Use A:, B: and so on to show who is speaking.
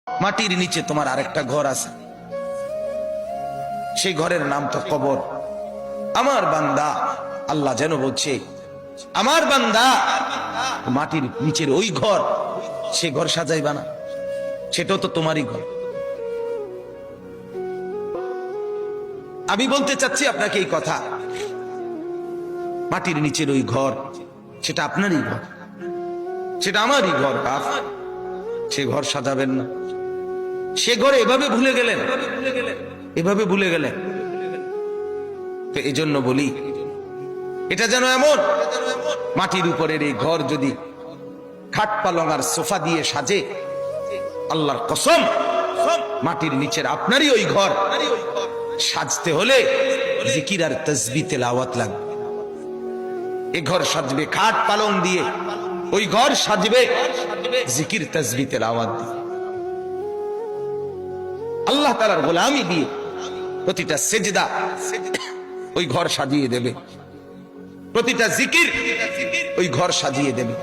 A: মাটির নিচে তোমার আরেকটা ঘর আছে, সেই ঘরের নাম তো কবর। আমার বান্দা, আল্লাহ যেন বলছে, আমার বান্দা মাটির নিচের ওই ঘর, সে ঘর সাজাইবা না, সেটাও তো তোমারই ঘর। আমি বলতে চাচ্ছি আপনাকে এই কথা, মাটির নিচের ওই ঘর সেটা আপনারই ঘর, সেটা আমারই ঘর। বাপ, সে ঘর সাজাবেন না। সে ঘরে এভাবে ভুলে গেলেন, এভাবে ভুলে গেলেন। তো এই জন্য বলি, এটা যেন এমন মাটির উপরের এই ঘর যদি খাট পালং আর সোফা দিয়ে সাজে, আল্লাহর কসম মাটির নিচের আপনারই ওই ঘর সাজতে হলে জিকির আর তাসবিহ তেলাওয়াত লাগবে। এই ঘর সাজবে খাট পালং দিয়ে, ওই ঘর সাজবে জিকির তাসবিহ তেলাওয়াত দিয়ে, আল্লাহ তাআলার গোলামি দিয়ে। প্রতিটা সেজদা ওই ঘর সাজিয়ে দেবে, প্রতিটা জিকির ওই ঘর সাজিয়ে দেবে।